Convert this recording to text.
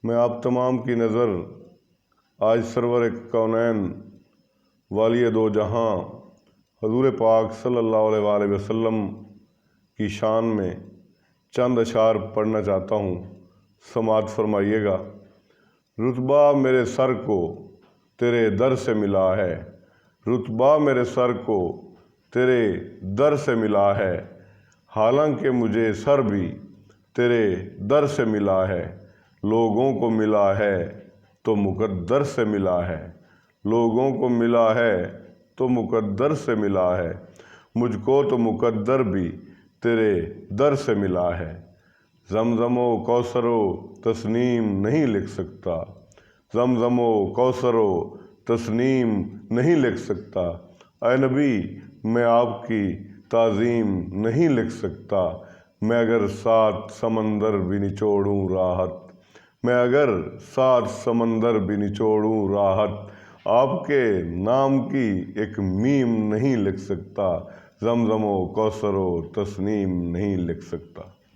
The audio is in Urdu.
میں آپ تمام کی نظر آج سرور کونین والی دو جہاں حضور پاک صلی اللہ علیہ وآلہ وسلم کی شان میں چند اشعار پڑھنا چاہتا ہوں، سماعت فرمائیے گا۔ رتبہ میرے سر کو تیرے در سے ملا ہے، رتبہ میرے سر کو تیرے در سے ملا ہے، حالانکہ مجھے سر بھی تیرے در سے ملا ہے۔ لوگوں کو ملا ہے تو مقدر سے ملا ہے، لوگوں کو ملا ہے تو مقدر سے ملا ہے، مجھ کو تو مقدر بھی تیرے در سے ملا ہے۔ زمزم و کوثر و تسنیم نہیں لکھ سکتا، زمزم و کوثر و تسنیم نہیں لکھ سکتا، اے نبی میں آپ کی تعظیم نہیں لکھ سکتا۔ میں اگر 7 سمندر بھی نچوڑوں راحت، میں اگر 7 سمندر بھی نچوڑوں راحت، آپ کے نام کی ایک میم نہیں لکھ سکتا، زمزم و کوثر و تسنیم نہیں لکھ سکتا۔